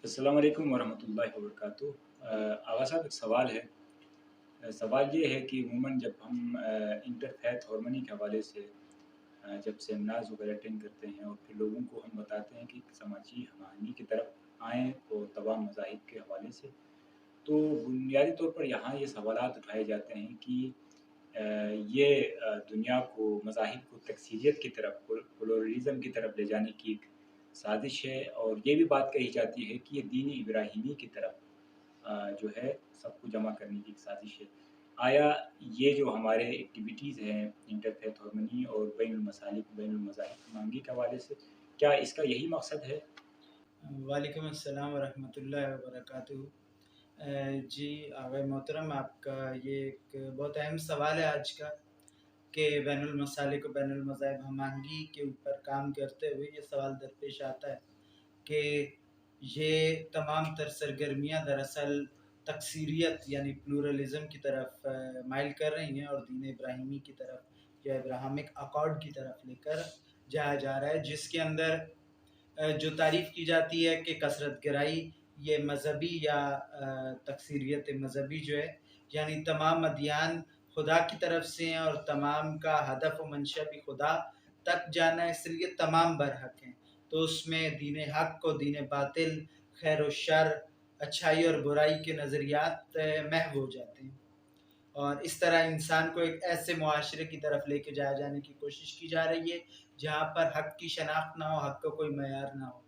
अस्सलाम वालेकुम वरहमतुल्लाहि वबरकातुहू। आगा साहब, एक सवाल है। सवाल ये है कि अमूमन जब हम इंटरफेथ हार्मनी के हवाले से जब सेमिनार्स वगैरह अटेंड करते हैं और फिर लोगों को हम बताते हैं कि समाजी हमआहंगी की तरफ आएँ और तमाम मज़ाहिब के हवाले से, तो बुनियादी तौर पर यहाँ ये सवालात उठाए जाते हैं कि ये दुनिया को मज़ाहिब को तकसीदियत की तरफ प्लुरलिज़्म की तरफ ले जाने की एक साज़िश है, और ये भी बात कही जाती है कि ये दीन इब्राहिमी की तरफ जो है सबको जमा करने की एक साज़िश है। आया ये जो हमारे एक्टिविटीज़ हैं इंटरफेथ हार्मनी और बैनुल मसालिक बैनुल मज़ाहिब हमआहंगी के हवाले से, क्या इसका यही मकसद है? वालेकुम अस्सलाम वरहमतुल्लाहि वबरकातुहू। जी आग़ाए मोहतरम, आपका ये एक बहुत अहम सवाल है आज का कि बैनुल मसालिक व बैनुल मज़ाहिब हमआहंगी के ऊपर काम करते हुए ये सवाल दरपेश आता है कि ये तमाम तर सरगर्मियाँ दरअसल तकसीरियत यानी प्लुरलिज़्म की तरफ माइल कर रही हैं और दीन इब्राहिमी की तरफ या इब्राहिमिक अकॉर्ड की तरफ लेकर जाया जा रहा है, जिसके अंदर जो तारीफ़ की जाती है कि कसरत गराई ये मज़हबी या तकसीरियत मज़हबी जो है, यानी तमाम अदियान खुदा की तरफ से हैं और तमाम का हदफ व मंशा भी खुदा तक जाना है, इसलिए तमाम बरहक हैं। तो उसमें दीन हक़ और दीन बातिल, खैर और शर, अच्छाई और बुराई के नज़रियात महव हो जाते हैं। और इस तरह इंसान को एक ऐसे मुआशरे की तरफ लेके जाया जाने की कोशिश की जा रही है, जहाँ पर हक़ की शनाख्त ना हो, हक़ का कोई मयार ना हो।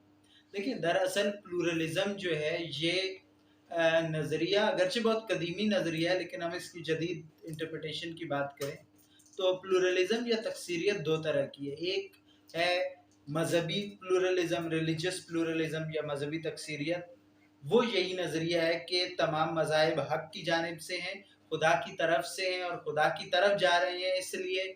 देखिए, दरअसल प्लुरलिज़्म जो है ये नज़रिया अगरचे बहुत कदीमी नज़रिया है, लेकिन हम इसकी जदीद इंटरप्रिटेशन की बात करें तो प्लुरलिज़्म या तकसीरियत 2 तरह की है। एक है मज़हबी प्लुरलिज़्म, रिलिजियस प्लुरलिज़्म या मज़हबी तकसीरियत। वो यही नज़रिया है कि तमाम मज़ाहिब हक़ की जानिब से हैं, खुदा की तरफ से हैं और खुदा की तरफ जा रहे हैं, इसलिए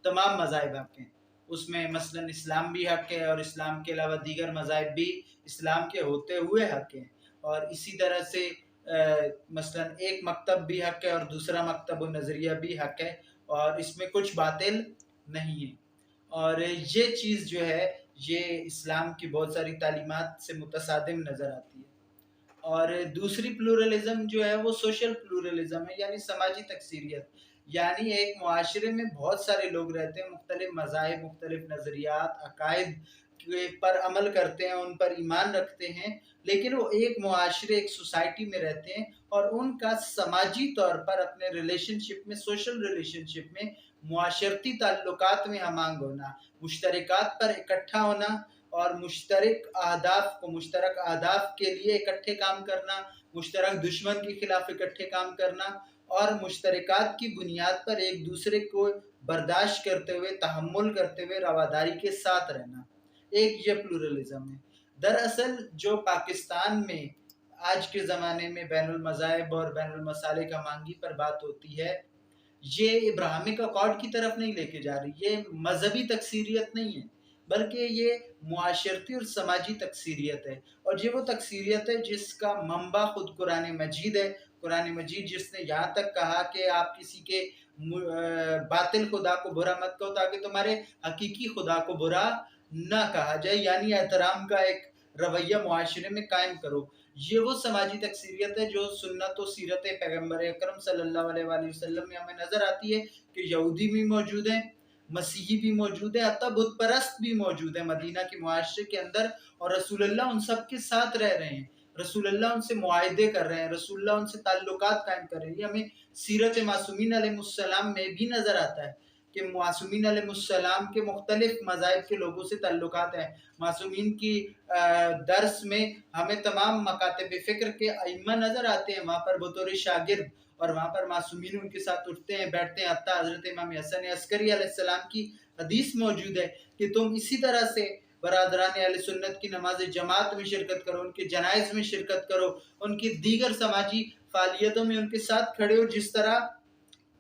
तमाम मज़ाहिब हक़ हैं। उसमें मसलन इस्लाम भी हक़ है और इस्लाम के अलावा दीगर मज़ाहिब भी इस्लाम के होते हुए हक़ हैं। और इसी तरह से मसलन एक मकतब भी हक़ है और दूसरा मकतब व नज़रिया भी हक़ है और इसमें कुछ बातिल नहीं है। और ये चीज़ जो है, ये इस्लाम की बहुत सारी तालीमात से मुतसादिम नज़र आती है। और दूसरी प्लुरलिज़्म जो है वो सोशल प्लुरलिज़्म है, यानी समाजी तकसीरियत। यानी एक मुआशरे में बहुत सारे लोग रहते हैं, मुख्तलिफ़ मज़ाहिब, मुख्तलिफ़ नज़रियात, अकायद के पर अमल करते हैं, उन पर ईमान रखते हैं, लेकिन वो एक मुआशरे, एक सोसाइटी में रहते हैं और उनका समाजी तौर पर अपने रिलेशनशिप में, सोशल रिलेशनशिप में, मुआशरती ताल्लुकात में हमांग होना, मुश्तरकात पर इकट्ठा होना और मुश्तरक अहदाफ के लिए इकट्ठे काम करना, मुश्तरक दुश्मन के खिलाफ इकट्ठे काम करना और मुश्तरकात की बुनियाद पर एक दूसरे को बर्दाश्त करते हुए, तहम्मुल करते हुए रवादारी के साथ रहना। एक ये प्लुरलिज़्म है। दरअसल जो पाकिस्तान में आज के ज़माने में बैनुल मज़ाहिब और बैनुल मसालिक हमआहंगी पर बात होती है, ये इब्राहिमिक अकॉर्ड की तरफ नहीं लेके जा रही, ये मज़हबी तकसीरियत नहीं है, बल्कि ये मुआशरती और समाजी तकसीरियत है। और ये वो तकसीरियत है जिसका मंबा खुद कुरान मजीद है। कुरान मजीद जिसने यहाँ तक कहा कि आप किसी के बातिल खुदा को बुरा मत कहो ताकि तुम्हारे हकीकी खुदा को बुरा ना कहा जाए, यानी एहतराम का एक रवैया मुआशरे में कायम करो। ये वो समाजी तकसीरियत है जो सुन्नत व सीरत पैगम्बर अकरम सल्लल्लाहु अलैहि वसल्लम में हमें नज़र आती है कि यहूदी भी मौजूद हैं, मसीही भी मौजूद है, हत्ता बुत परस्त भी मौजूद है मदीना के मुआशरे के अंदर, और रसूलुल्लाह उन सब के साथ रह रहे हैं। रसूलुल्लाह उनसे मुआहिदे कर रहे हैं, रसूलुल्लाह उनसे ताल्लुकात कायम कर रहे हैं। ये हमें सीरत मासूमीन अलैहिमुस्सलाम में भी नज़र आता है कि मासूमीन अलैहिमुस्सलाम के मुख्तलिफ मज़ाहिब के लोगों से ताल्लुकात हैं। मासूमीन की दर्स में हमें तमाम मकातिब फ़िक्र के अइम्मा नज़र आते हैं, वहाँ पर बतौर शागिर्द, और वहाँ पर मासूमीन उनके साथ उठते हैं, बैठते हैं। हत्ता हज़रत इमाम हसन अस्करी अलैहिस्सलाम की हदीस मौजूद है कि तुम इसी तरह से बरादरान अहले सुन्नत की नमाज़ जमात में शिरकत करो, उनके जनाइज़ में शिरकत करो, उनकी दीगर समाजी फ़ालियतों में उनके साथ खड़े हो, जिस तरह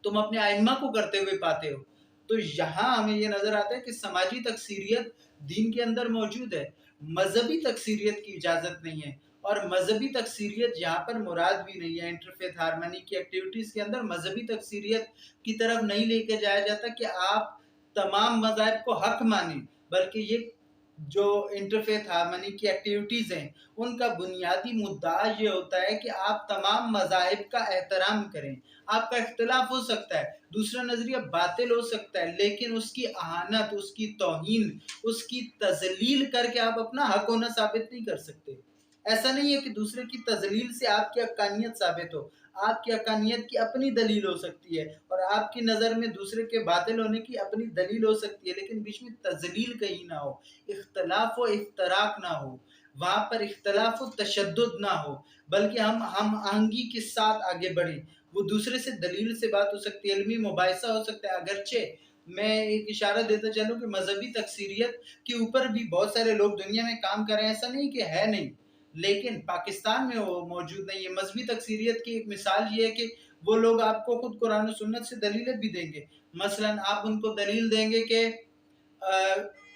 तुम अपने अइम्मा को करते हुए पाते हो। तो यहाँ हमें ये नज़र आता है कि समाजी तकसीरियत दीन के अंदर मौजूद है, मज़हबी तकसीरियत की इजाज़त नहीं है। और मज़हबी तकसीरियत यहाँ पर मुराद भी नहीं है। इंटरफेथ हार्मनी की एक्टिविटीज़ के अंदर मज़हबी तकसीरियत की तरफ नहीं लेके जाया जाता कि आप तमाम मज़ाहिब को हक़ मानें, बल्कि ये جو انٹرفیتھ ہارمنی کی ایکٹیویٹیز ہیں ان کا بنیادی مدعا یہ ہوتا ہے کہ آپ تمام مذاہب کا احترام کریں. آپ کا اختلاف ہو سکتا ہے، دوسرا نظریہ باطل ہو سکتا ہے، لیکن اس کی اہانت، اس کی توہین، اس کی تذلیل کر کے آپ اپنا حق ہونا ثابت نہیں کر سکتے. ایسا نہیں ہے کہ دوسرے کی تذلیل سے آپ کی حقانیت ثابت ہو. آپ کی حقانیت کی اپنی دلیل ہو سکتی ہے اور آپ کی نظر میں دوسرے کے باطل ہونے کی اپنی دلیل ہو سکتی ہے، لیکن بیچ میں تذلیل کہیں نہ ہو، اختلاف و افتراق نہ ہو، وہاں پر اختلاف و تشدد نہ ہو، بلکہ ہم آہنگی کے ساتھ آگے بڑھیں. وہ دوسرے سے دلیل سے بات ہو سکتی ہے، علمی مباحثہ ہو سکتا ہے. اگرچہ میں ایک اشارہ دیتا چلوں کہ مذہبی تکثیریت کے اوپر بھی بہت سارے لوگ دنیا میں کام کر رہے ہیں، ایسا نہیں کہ ہے نہیں، لیکن پاکستان میں وہ موجود نہیں ہے. مذہبی تکثیریت کی ایک مثال یہ ہے کہ وہ لوگ آپ کو خود قرآن و سنت سے دلیلیں بھی دیں گے. مثلا آپ ان کو دلیل دیں گے کہ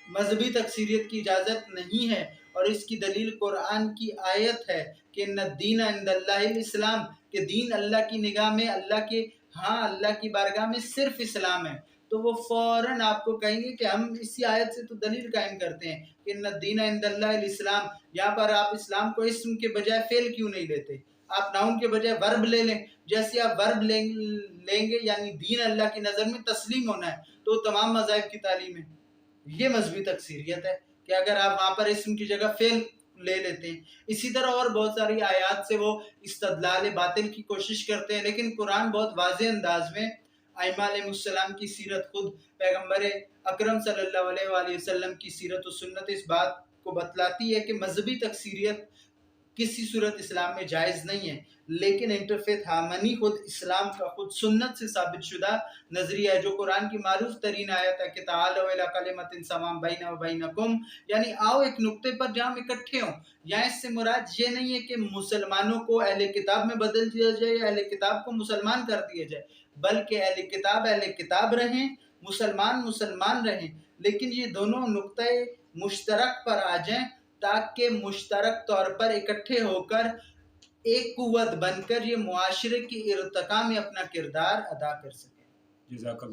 مذہبی تکثیریت کی اجازت نہیں ہے، اور اس کی دلیل قرآن کی آیت ہے کہ ان الدین عند اللہ الاسلام، کہ دین اللہ کی نگاہ میں، اللہ کی بارگاہ میں صرف اسلام ہے. تو وہ فوراً آپ کو کہیں گے کہ ہم اسی آیت سے تو دلیل قائم کرتے ہیں کہ ان الدین عند اللہ الاسلام. یہاں پر آپ اسلام کو اسم کے بجائے فعل کیوں نہیں لیتے؟ آپ ناؤن کے بجائے ورب لے لیں. جیسے آپ ورب لیں گے یعنی دین اللہ کی نظر میں تسلیم ہونا ہے، تو تمام مذاہب کی تعلیم ہے. یہ مذہبی تکثیریت ہے کہ اگر آپ وہاں پر اسم کی جگہ فعل لے لیتے ہیں. اسی طرح اور بہت ساری آیات سے وہ استدلال باطل کی کوشش کرتے ہیں، لیکن قرآن بہت واضح انداز میں ائمہ علیہ السلام کی سیرت، خود پیغمبر اکرم صلی اللہ علیہ وآلہ وسلم کی سیرت و سنت اس بات کو بتلاتی ہے کہ مذہبی تکثیریت کسی صورت اسلام میں جائز نہیں ہے. لیکن انٹرفیتھ ہارمنی خود اسلام کا، خود سنت سے ثابت شدہ نظریہ ہے، جو قرآن کی معروف ترین آیت ہے کہ تعالوا الی کلمۃ سواء بیننا وبینکم، یعنی آؤ ایک نقطے پر جہاں ہم اکٹھے ہوں. یہاں اس سے مراد یہ نہیں ہے کہ مسلمانوں کو اہل کتاب میں بدل دیا جائے یا اہل کتاب کو مسلمان کر دیا جائے، بلکہ اہل کتاب رہیں، مسلمان رہیں، لیکن یہ دونوں نقطۂ مشترک پر آ جائیں تاکہ مشترک طور پر اکٹھے ہو کر ایک قوت بن کر یہ معاشرے کی ارتقاء میں اپنا کردار ادا کر سکیں. جزاک اللہ.